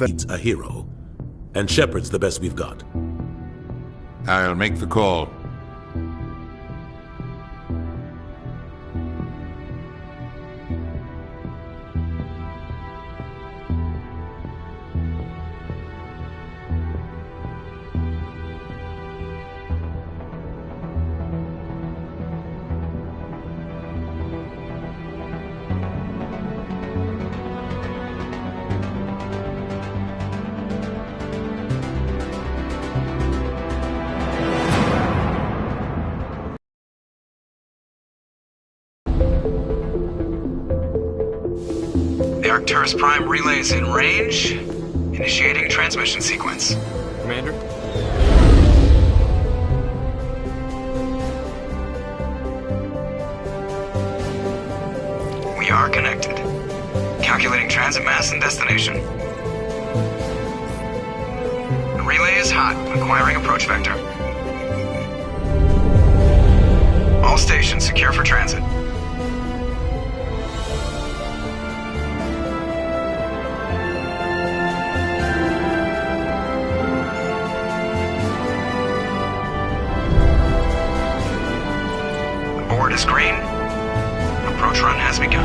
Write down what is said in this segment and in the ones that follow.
needs a hero, and Shepard's the best we've got. I'll make the call. The Arcturus Prime relay is in range. Initiating transmission sequence. Commander? We are connected. Calculating transit mass and destination. The relay is hot, acquiring approach vector. All stations secure for transit. The board is green. Approach run has begun.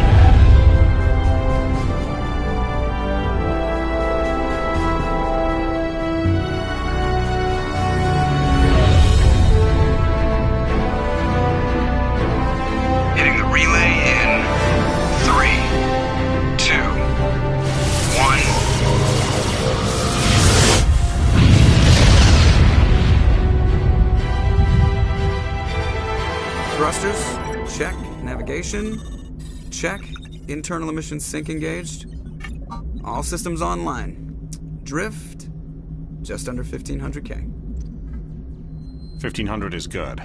Hitting the relay in 3, 2, 1. Thrusters, check. Navigation, check. Internal emission sync engaged. All systems online. Drift, just under 1500K. 1500 is good.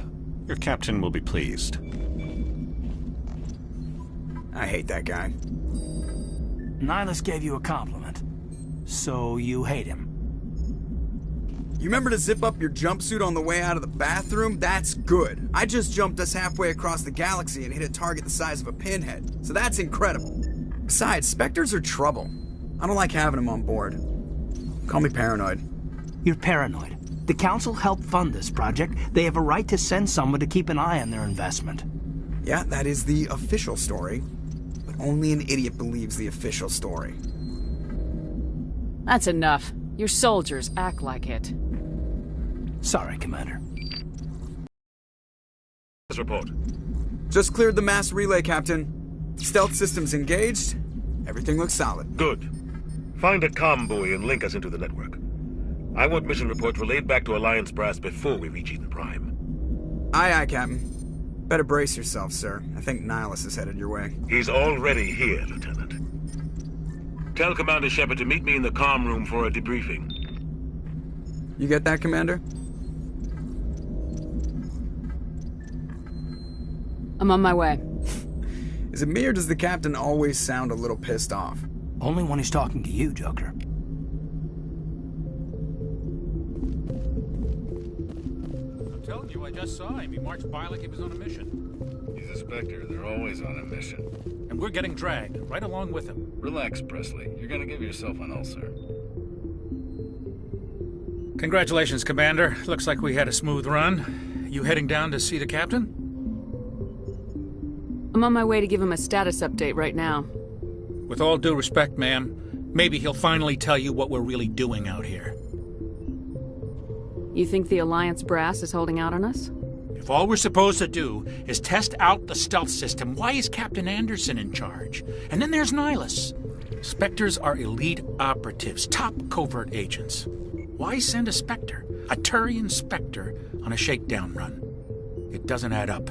Your captain will be pleased. I hate that guy. Nihilus gave you a compliment. So you hate him. You remember to zip up your jumpsuit on the way out of the bathroom? That's good. I just jumped us halfway across the galaxy and hit a target the size of a pinhead. So that's incredible. Besides, Spectres are trouble. I don't like having them on board. Call me paranoid. You're paranoid. The Council helped fund this project. They have a right to send someone to keep an eye on their investment. Yeah, that is the official story. But only an idiot believes the official story. That's enough. Your soldiers act like it. Sorry, Commander. Report. Just cleared the mass relay, Captain. Stealth systems engaged. Everything looks solid. Good. Find a comm buoy and link us into the network. I want mission reports relayed back to Alliance Brass before we reach Eden Prime. Aye, aye, Captain. Better brace yourself, sir. I think Nihilus is headed your way. He's already here, Lieutenant. Tell Commander Shepard to meet me in the comm room for a debriefing. You get that, Commander? I'm on my way. Is it me or does the Captain always sound a little pissed off? Only when he's talking to you, Joker. I'm telling you, I just saw him. He marched by like he was on a mission. He's a Spectre. They're always on a mission. And we're getting dragged, right along with him. Relax, Presley. You're gonna give yourself an ulcer. Congratulations, Commander. Looks like we had a smooth run. You heading down to see the captain? I'm on my way to give him a status update right now. With all due respect, ma'am, maybe he'll finally tell you what we're really doing out here. You think the Alliance brass is holding out on us? If all we're supposed to do is test out the stealth system, why is Captain Anderson in charge? And then there's Nihilus. Spectres are elite operatives, top covert agents. Why send a Spectre, a Turian Spectre, on a shakedown run? It doesn't add up.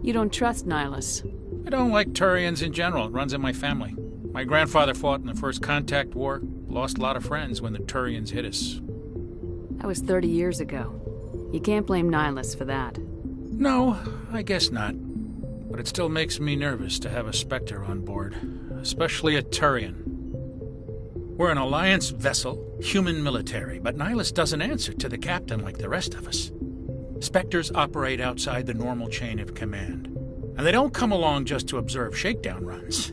You don't trust Nihilus? I don't like Turians in general. It runs in my family. My grandfather fought in the First Contact War, lost a lot of friends when the Turians hit us. That was 30 years ago. You can't blame Nihilus for that. No, I guess not. But it still makes me nervous to have a Spectre on board, especially a Turian. We're an Alliance vessel, human military, but Nihilus doesn't answer to the captain like the rest of us. Spectres operate outside the normal chain of command. And they don't come along just to observe shakedown runs.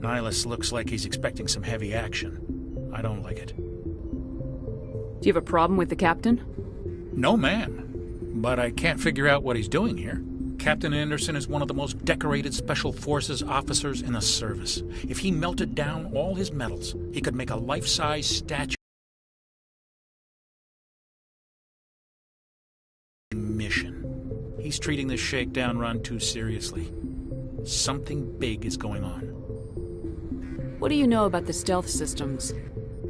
Nihilus looks like he's expecting some heavy action. I don't like it. Do you have a problem with the captain? No, ma'am. But I can't figure out what he's doing here. Captain Anderson is one of the most decorated Special Forces officers in the service. If he melted down all his medals, he could make a life-size statue. Mission. He's treating this shakedown run too seriously. Something big is going on. What do you know about the stealth systems?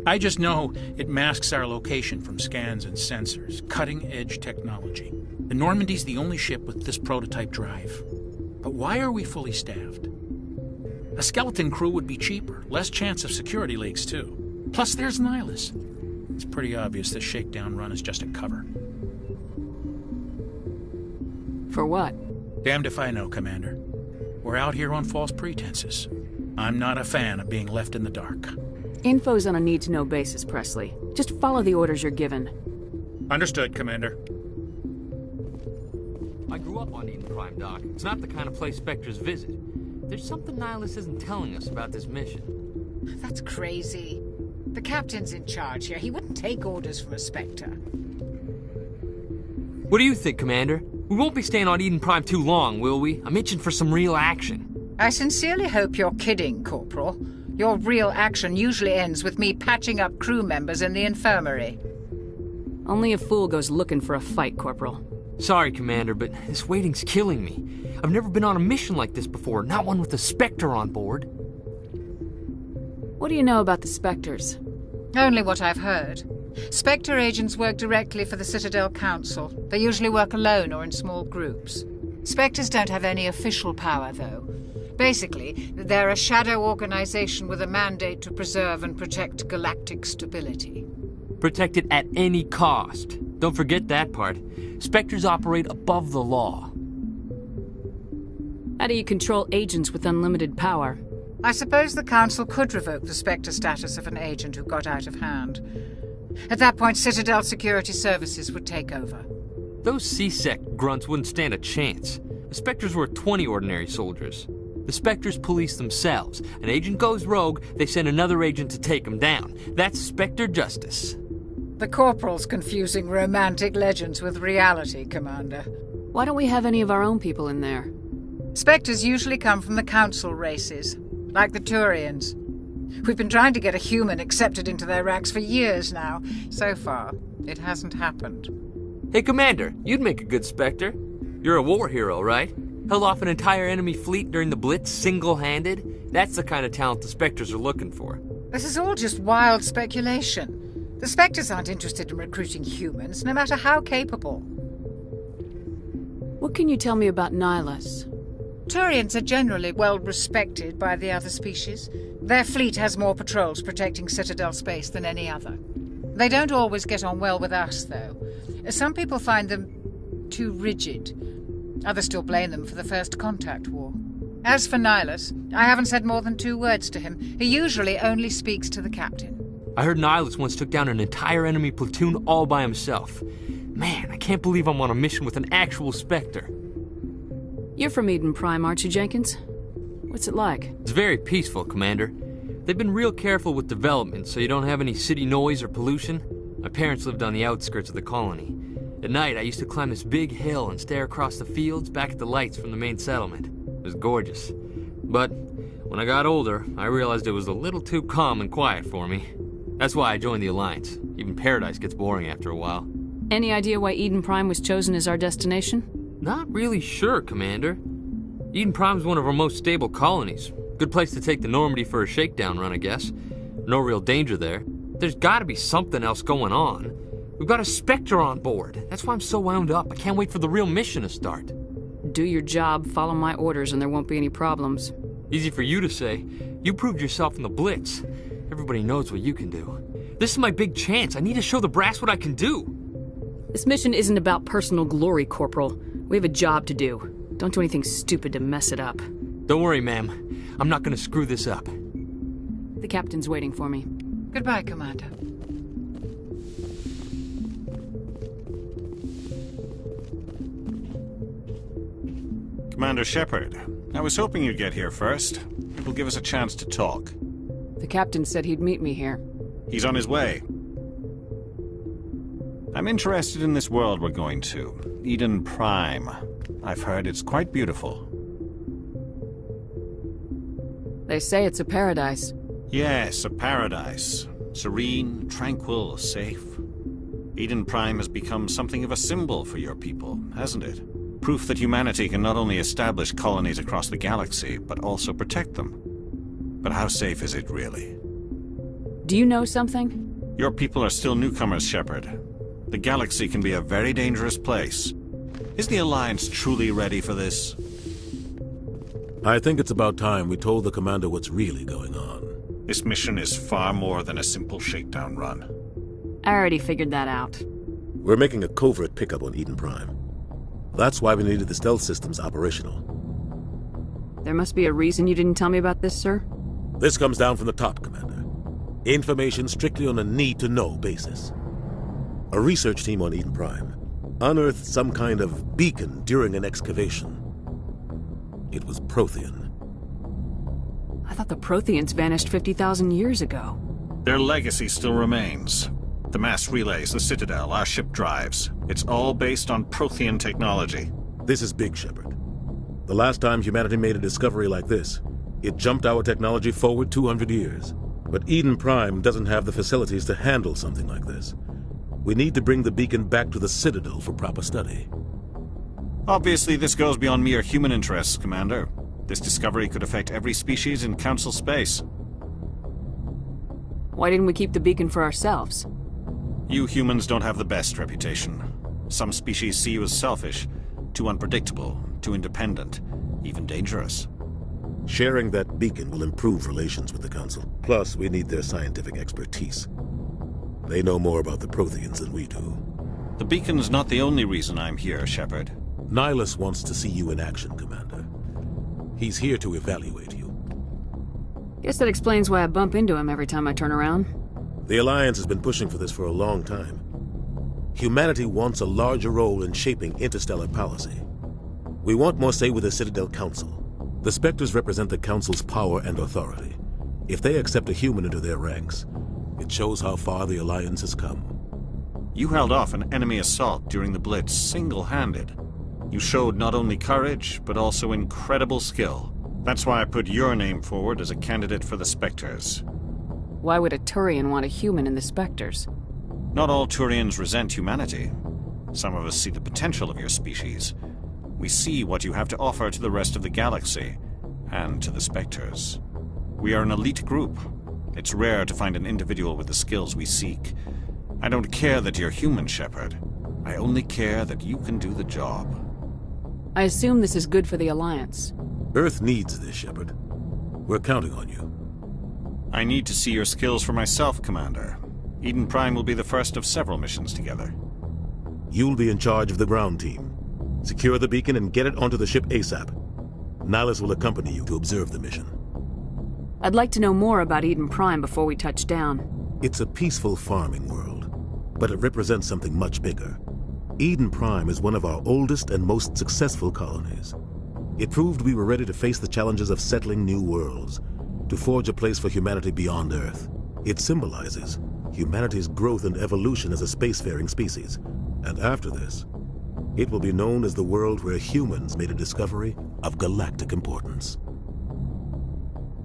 I just know it masks our location from scans and sensors. Cutting-edge technology. The Normandy's the only ship with this prototype drive. But why are we fully staffed? A skeleton crew would be cheaper, less chance of security leaks too. Plus there's Nihilus. It's pretty obvious this shakedown run is just a cover. For what? Damned if I know, Commander. We're out here on false pretenses. I'm not a fan of being left in the dark. Info's on a need-to-know basis, Presley. Just follow the orders you're given. Understood, Commander. I grew up on Eden Prime, Doc. It's not the kind of place Spectres visit. There's something Nihilus isn't telling us about this mission. That's crazy. The captain's in charge here. He wouldn't take orders from a Spectre. What do you think, Commander? We won't be staying on Eden Prime too long, will we? I'm itching for some real action. I sincerely hope you're kidding, Corporal. Your real action usually ends with me patching up crew members in the infirmary. Only a fool goes looking for a fight, Corporal. Sorry, Commander, but this waiting's killing me. I've never been on a mission like this before, not one with a Spectre on board. What do you know about the Spectres? Only what I've heard. Spectre agents work directly for the Citadel Council. They usually work alone or in small groups. Spectres don't have any official power, though. Basically, they're a shadow organization with a mandate to preserve and protect galactic stability. Protect it at any cost. Don't forget that part. Spectres operate above the law. How do you control agents with unlimited power? I suppose the Council could revoke the Spectre status of an agent who got out of hand. At that point, Citadel Security Services would take over. Those C-Sec grunts wouldn't stand a chance. The Spectres were 20 ordinary soldiers. The Spectres police themselves. An agent goes rogue, they send another agent to take him down. That's Spectre justice. The Corporal's confusing romantic legends with reality, Commander. Why don't we have any of our own people in there? Spectres usually come from the Council races, like the Turians. We've been trying to get a human accepted into their ranks for years now. So far, it hasn't happened. Hey, Commander, you'd make a good Spectre. You're a war hero, right? Held off an entire enemy fleet during the Blitz single-handed? That's the kind of talent the Spectres are looking for. This is all just wild speculation. The Spectres aren't interested in recruiting humans, no matter how capable. What can you tell me about Nihilus? Turians are generally well respected by the other species. Their fleet has more patrols protecting Citadel space than any other. They don't always get on well with us, though. Some people find them too rigid. Others still blame them for the First Contact War. As for Nihilus, I haven't said more than 2 words to him. He usually only speaks to the captain. I heard Nihilus once took down an entire enemy platoon all by himself. Man, I can't believe I'm on a mission with an actual Spectre. You're from Eden Prime, aren't you, Jenkins? What's it like? It's very peaceful, Commander. They've been real careful with development, so you don't have any city noise or pollution. My parents lived on the outskirts of the colony. At night, I used to climb this big hill and stare across the fields back at the lights from the main settlement. It was gorgeous. But when I got older, I realized it was a little too calm and quiet for me. That's why I joined the Alliance. Even Paradise gets boring after a while. Any idea why Eden Prime was chosen as our destination? Not really sure, Commander. Eden Prime's one of our most stable colonies. Good place to take the Normandy for a shakedown run, I guess. No real danger there. There's gotta be something else going on. We've got a Spectre on board. That's why I'm so wound up. I can't wait for the real mission to start. Do your job, follow my orders, and there won't be any problems. Easy for you to say. You proved yourself in the Blitz. Everybody knows what you can do. This is my big chance. I need to show the brass what I can do. This mission isn't about personal glory, Corporal. We have a job to do. Don't do anything stupid to mess it up. Don't worry, ma'am. I'm not gonna screw this up. The captain's waiting for me. Goodbye, Commander. Commander Shepard, I was hoping you'd get here first. will give us a chance to talk. The captain said he'd meet me here. He's on his way. I'm interested in this world we're going to, Eden Prime. I've heard it's quite beautiful. They say it's a paradise. Yes, a paradise. Serene, tranquil, safe. Eden Prime has become something of a symbol for your people, hasn't it? Proof that humanity can not only establish colonies across the galaxy, but also protect them. But how safe is it really? Do you know something? Your people are still newcomers, Shepard. The galaxy can be a very dangerous place. Is the Alliance truly ready for this? I think it's about time we told the commander what's really going on. This mission is far more than a simple shakedown run. I already figured that out. We're making a covert pickup on Eden Prime. That's why we needed the stealth systems operational. There must be a reason you didn't tell me about this, sir? This comes down from the top, Commander. Information strictly on a need-to-know basis. A research team on Eden Prime unearthed some kind of beacon during an excavation. It was Prothean. I thought the Protheans vanished 50,000 years ago. Their legacy still remains. The mass relays, the Citadel, our ship drives. It's all based on Prothean technology. This is big, Shepard. The last time humanity made a discovery like this, it jumped our technology forward 200 years. But Eden Prime doesn't have the facilities to handle something like this. We need to bring the beacon back to the Citadel for proper study. Obviously, this goes beyond mere human interests, Commander. This discovery could affect every species in Council space. Why didn't we keep the beacon for ourselves? You humans don't have the best reputation. Some species see you as selfish, too unpredictable, too independent, even dangerous. Sharing that beacon will improve relations with the Council. Plus, we need their scientific expertise. They know more about the Protheans than we do. The beacon's not the only reason I'm here, Shepard. Nihilus wants to see you in action, Commander. He's here to evaluate you. Guess that explains why I bump into him every time I turn around. The Alliance has been pushing for this for a long time. Humanity wants a larger role in shaping interstellar policy. We want more say with the Citadel Council. The Spectres represent the Council's power and authority. If they accept a human into their ranks, it shows how far the Alliance has come. You held off an enemy assault during the Blitz single-handed. You showed not only courage, but also incredible skill. That's why I put your name forward as a candidate for the Spectres. Why would a Turian want a human in the Spectres? Not all Turians resent humanity. Some of us see the potential of your species. We see what you have to offer to the rest of the galaxy, and to the Spectres. We are an elite group. It's rare to find an individual with the skills we seek. I don't care that you're human, Shepard. I only care that you can do the job. I assume this is good for the Alliance. Earth needs this, Shepard. We're counting on you. I need to see your skills for myself, Commander. Eden Prime will be the first of several missions together. You'll be in charge of the ground team. Secure the beacon and get it onto the ship ASAP. Nihilus will accompany you to observe the mission. I'd like to know more about Eden Prime before we touch down. It's a peaceful farming world, but it represents something much bigger. Eden Prime is one of our oldest and most successful colonies. It proved we were ready to face the challenges of settling new worlds, to forge a place for humanity beyond Earth. It symbolizes humanity's growth and evolution as a spacefaring species. And after this, it will be known as the world where humans made a discovery of galactic importance.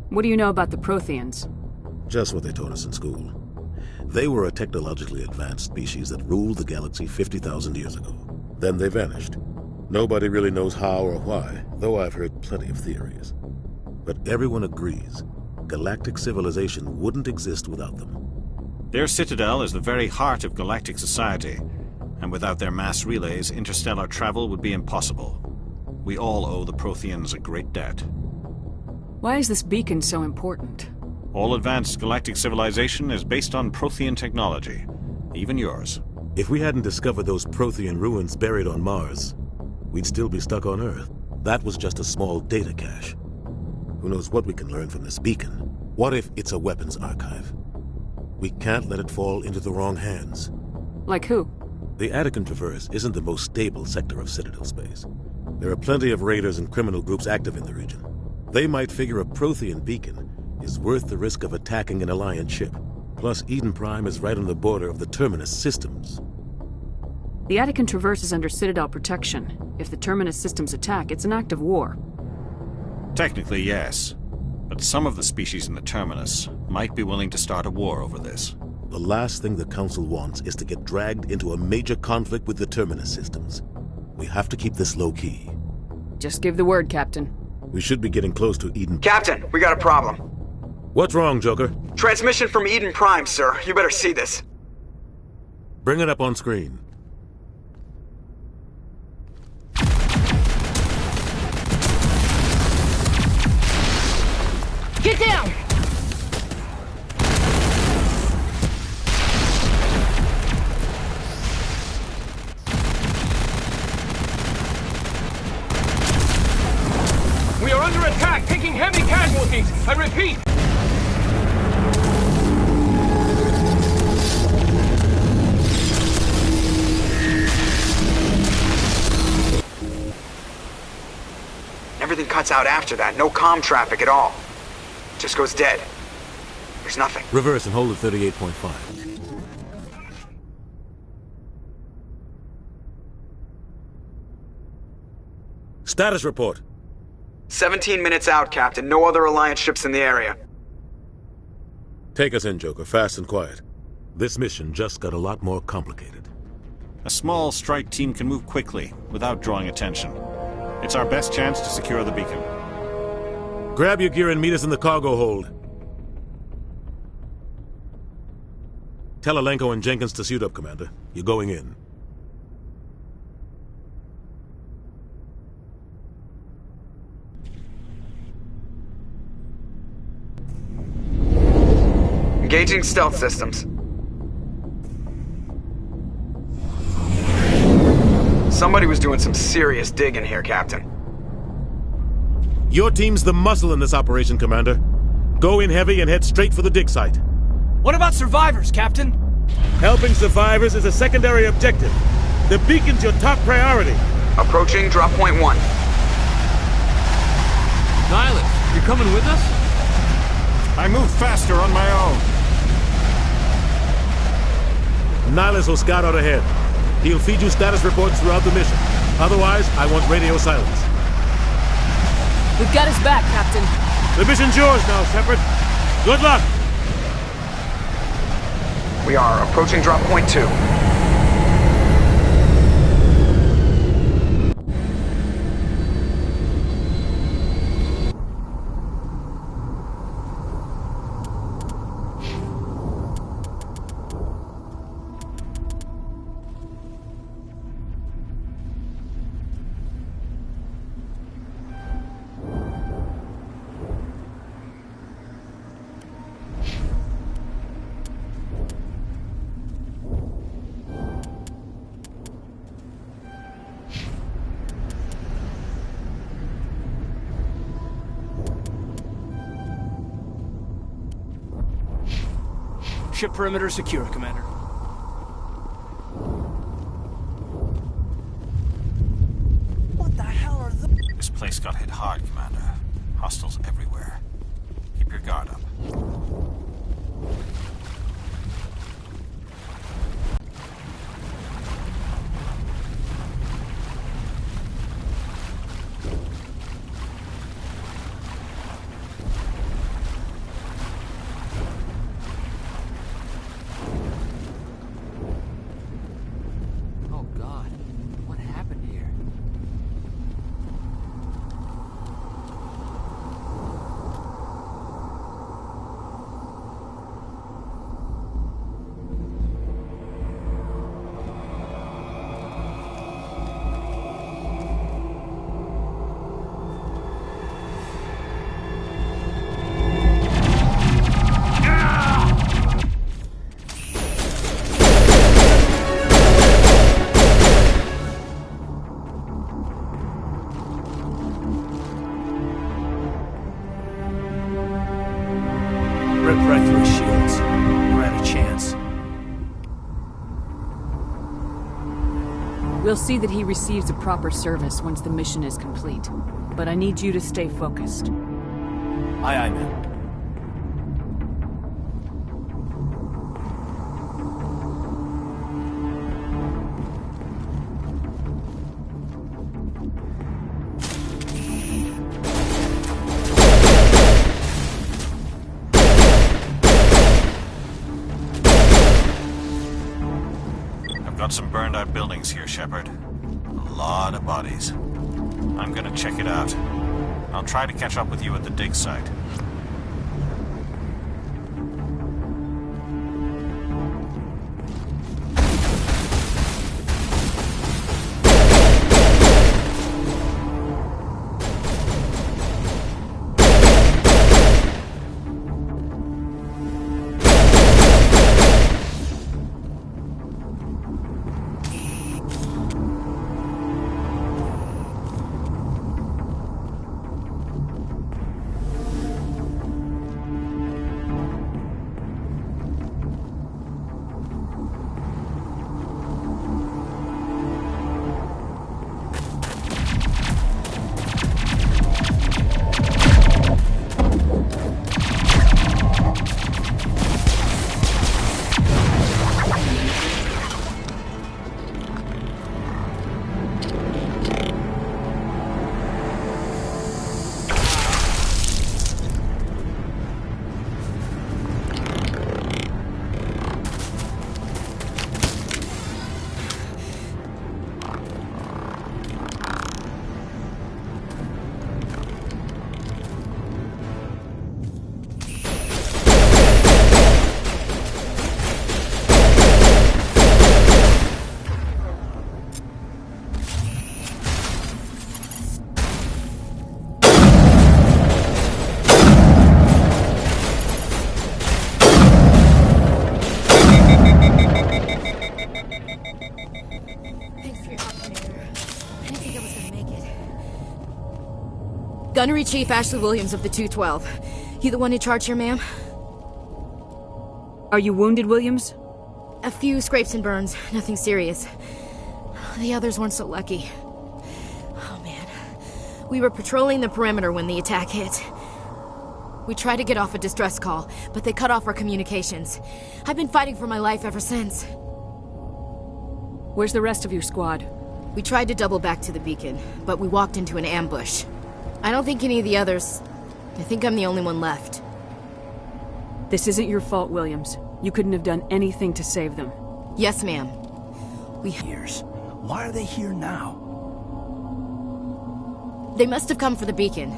What do you know about the Protheans? Just what they taught us in school. They were a technologically advanced species that ruled the galaxy 50,000 years ago. Then they vanished. Nobody really knows how or why, though I've heard plenty of theories. But everyone agrees, galactic civilization wouldn't exist without them. Their citadel is the very heart of galactic society, and without their mass relays, interstellar travel would be impossible. We all owe the Protheans a great debt. Why is this beacon so important? All advanced galactic civilization is based on Prothean technology, even yours. If we hadn't discovered those Prothean ruins buried on Mars, we'd still be stuck on Earth. That was just a small data cache. Who knows what we can learn from this beacon? What if it's a weapons archive? We can't let it fall into the wrong hands. Like who? The Attican Traverse isn't the most stable sector of Citadel space. There are plenty of raiders and criminal groups active in the region. They might figure a Prothean beacon is worth the risk of attacking an Alliance ship. Plus, Eden Prime is right on the border of the Terminus systems. The Attican Traverse is under Citadel protection. If the Terminus systems attack, it's an act of war. Technically, yes. But some of the species in the Terminus might be willing to start a war over this. The last thing the Council wants is to get dragged into a major conflict with the Terminus systems. We have to keep this low-key. Just give the word, Captain. We should be getting close to Eden. Captain, we got a problem. What's wrong, Joker? Transmission from Eden Prime, sir. You better see this. Bring it up on screen. Get down! We are under attack, taking heavy casualties. I repeat. Everything cuts out after that. No comm traffic at all. Just goes dead. There's nothing. Reverse and hold at 38.5. Status report. 17 minutes out, Captain. No other Alliance ships in the area. Take us in, Joker, fast and quiet. This mission just got a lot more complicated. A small strike team can move quickly, without drawing attention. It's our best chance to secure the beacon. Grab your gear and meet us in the cargo hold. Tell Alenko and Jenkins to suit up, Commander. You're going in. Engaging stealth systems. Somebody was doing some serious digging here, Captain. Your team's the muscle in this operation, Commander. Go in heavy and head straight for the dig site. What about survivors, Captain? Helping survivors is a secondary objective. The beacon's your top priority. Approaching drop point 1. Nihilus, you coming with us? I move faster on my own. Nihilus will scout out ahead. He'll feed you status reports throughout the mission. Otherwise, I want radio silence. We've got his back, Captain. The mission's yours now, Shepard. Good luck! We are approaching drop point 2. Ship perimeter secure, Commander. What the hell are those? This place got hit hard, Commander. Hostiles everywhere. Keep your guard up. Right through his shields. We're at a chance. We'll see that he receives a proper service once the mission is complete. But I need you to stay focused. Aye, aye, ma'am. Got some burned out buildings here, Shepard. A lot of bodies. I'm gonna check it out. I'll try to catch up with you at the dig site. Gunnery Chief Ashley Williams of the 212. You the one in charge here, ma'am? Are you wounded, Williams? A few scrapes and burns, nothing serious. The others weren't so lucky. Oh man. We were patrolling the perimeter when the attack hit. We tried to get off a distress call, but they cut off our communications. I've been fighting for my life ever since. Where's the rest of your squad? We tried to double back to the beacon, but we walked into an ambush. I don't think any of the others... I think I'm the only one left. This isn't your fault, Williams. You couldn't have done anything to save them. Yes, ma'am. Years. Why are they here now? They must have come for the beacon.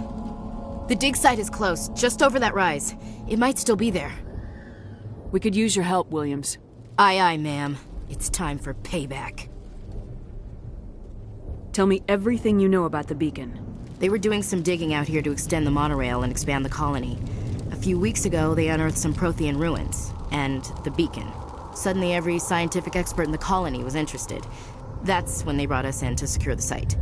The dig site is close, just over that rise. It might still be there. We could use your help, Williams. Aye, aye, ma'am. It's time for payback. Tell me everything you know about the beacon. They were doing some digging out here to extend the monorail and expand the colony. A few weeks ago, they unearthed some Prothean ruins, and the beacon. Suddenly, every scientific expert in the colony was interested. That's when they brought us in to secure the site.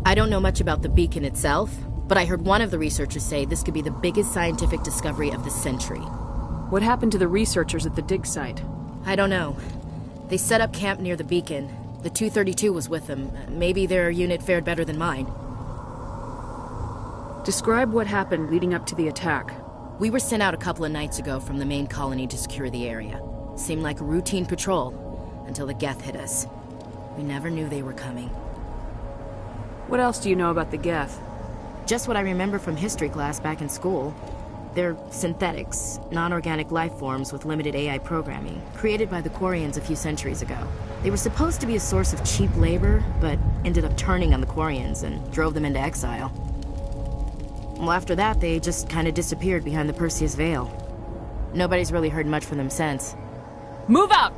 I don't know much about the beacon itself, but I heard one of the researchers say this could be the biggest scientific discovery of the century. What happened to the researchers at the dig site? I don't know. They set up camp near the beacon. The 232 was with them. Maybe their unit fared better than mine. Describe what happened leading up to the attack. We were sent out a couple of nights ago from the main colony to secure the area. Seemed like a routine patrol, until the Geth hit us. We never knew they were coming. What else do you know about the Geth? Just what I remember from history class back in school. They're synthetics, non-organic life forms with limited AI programming, created by the Quarians a few centuries ago. They were supposed to be a source of cheap labor, but ended up turning on the Quarians and drove them into exile. Well, after that, they just kind of disappeared behind the Perseus Veil. Nobody's really heard much from them since. Move out!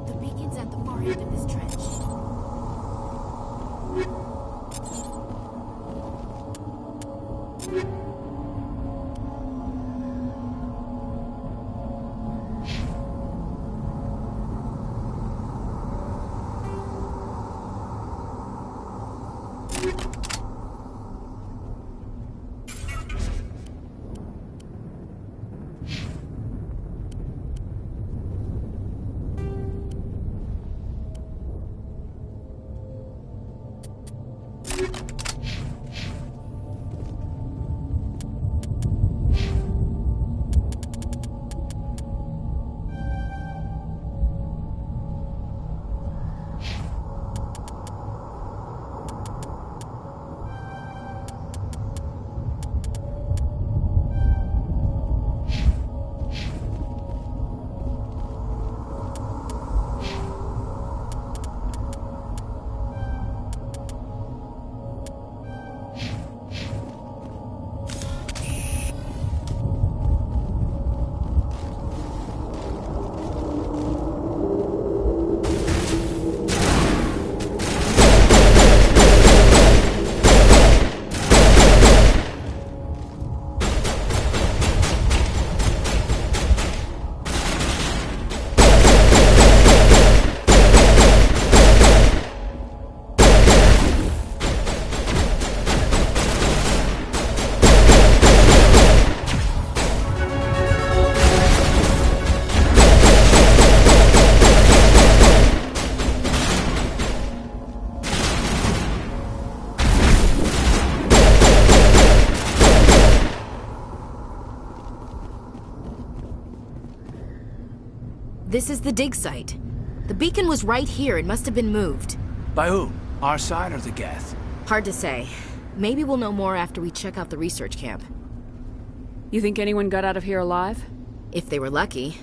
The beacon's at the far end of this trench. This is the dig site. The beacon was right here. It must have been moved. By who? Our side or the Geth? Hard to say. Maybe we'll know more after we check out the research camp. You think anyone got out of here alive? If they were lucky.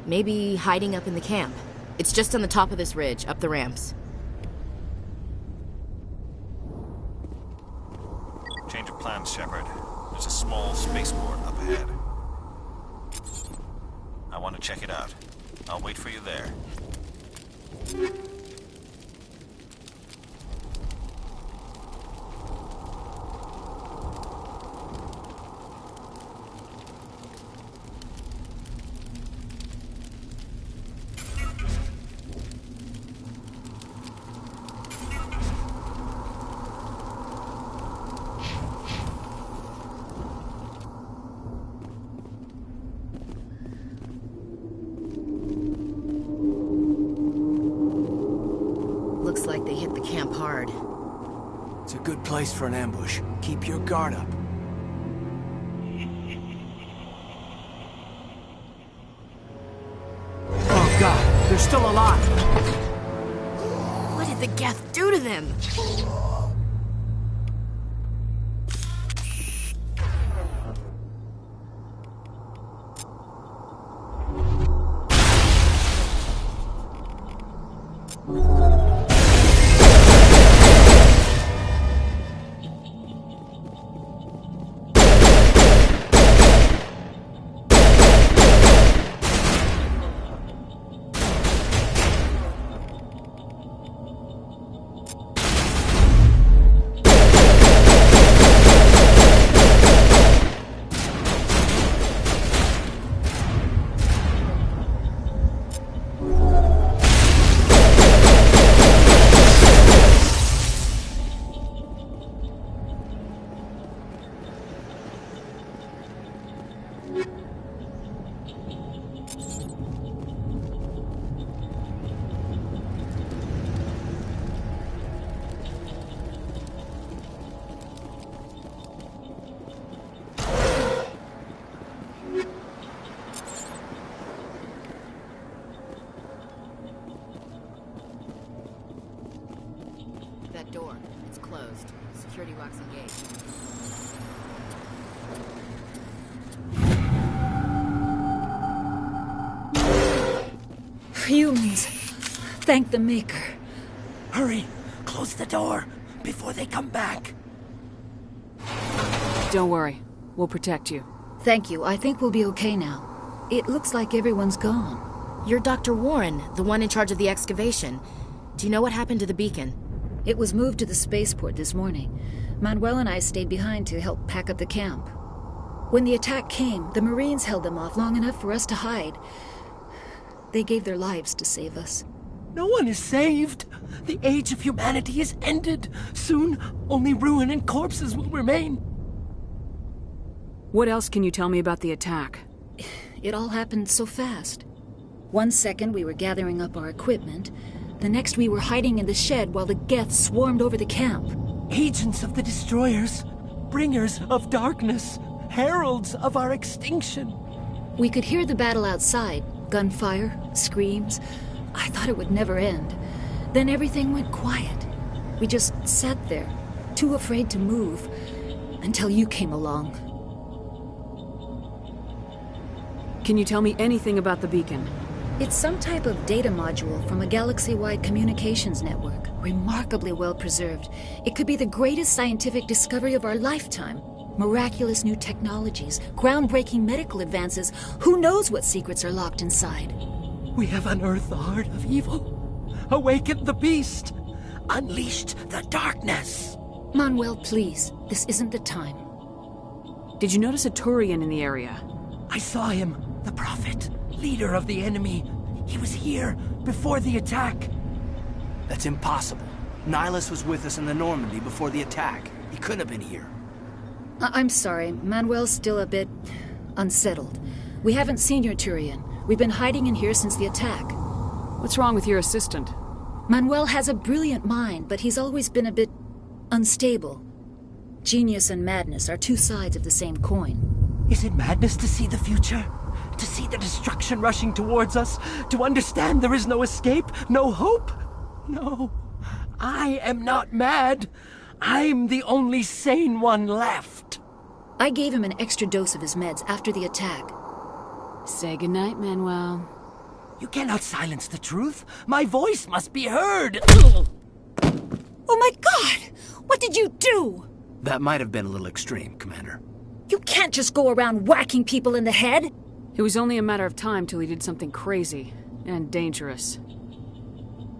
Maybe hiding up in the camp. It's just on the top of this ridge, up the ramps. Change of plans, Shepard. There's a small spaceport up ahead. I want to check it out. I'll wait for you there. Looks like they hit the camp hard. It's a good place for an ambush. Keep your guard up. Oh god, they're still alive! What did the Geth do to them? That door, it's closed. Security lock's engaged. Humans. Thank the Maker. Hurry! Close the door before they come back. Don't worry. We'll protect you. Thank you. I think we'll be okay now. It looks like everyone's gone. You're Dr. Warren, the one in charge of the excavation. Do you know what happened to the beacon? It was moved to the spaceport this morning. Manuel and I stayed behind to help pack up the camp. When the attack came, the Marines held them off long enough for us to hide. They gave their lives to save us. No one is saved. The age of humanity is ended. Soon, only ruin and corpses will remain. What else can you tell me about the attack? It all happened so fast. 1 second we were gathering up our equipment. The next we were hiding in the shed while the Geth swarmed over the camp. Agents of the Destroyers. Bringers of darkness. Heralds of our extinction. We could hear the battle outside. Gunfire, screams. I thought it would never end. Then everything went quiet. We just sat there, too afraid to move, until you came along. Can you tell me anything about the beacon? It's some type of data module from a galaxy-wide communications network. Remarkably well preserved. It could be the greatest scientific discovery of our lifetime. Miraculous new technologies, groundbreaking medical advances. Who knows what secrets are locked inside? We have unearthed the heart of evil, awakened the beast, unleashed the darkness. Manuel, please. This isn't the time. Did you notice a Turian in the area? I saw him, the Prophet, leader of the enemy. He was here before the attack. That's impossible. Nihilus was with us in the Normandy before the attack. He couldn't have been here. I'm sorry. Manuel's still a bit unsettled. We haven't seen your Turian. We've been hiding in here since the attack. What's wrong with your assistant? Manuel has a brilliant mind, but he's always been a bit unstable. Genius and madness are two sides of the same coin. Is it madness to see the future? To see the destruction rushing towards us? To understand there is no escape? No hope? No. I am not mad. I'm the only sane one left. I gave him an extra dose of his meds after the attack. Say goodnight, Manuel. You cannot silence the truth. My voice must be heard. Oh my God! What did you do? That might have been a little extreme, Commander. You can't just go around whacking people in the head. It was only a matter of time till he did something crazy and dangerous.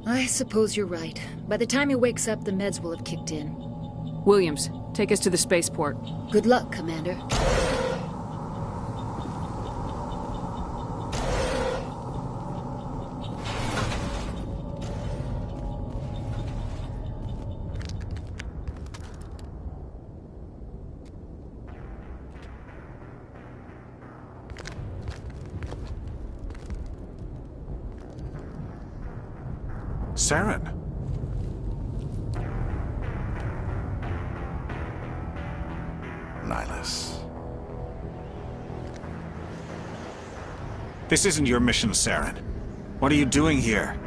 I suppose you're right. By the time he wakes up, the meds will have kicked in. Williams, take us to the spaceport. Good luck, Commander. Saren. Nihlus. This isn't your mission, Saren. What are you doing here?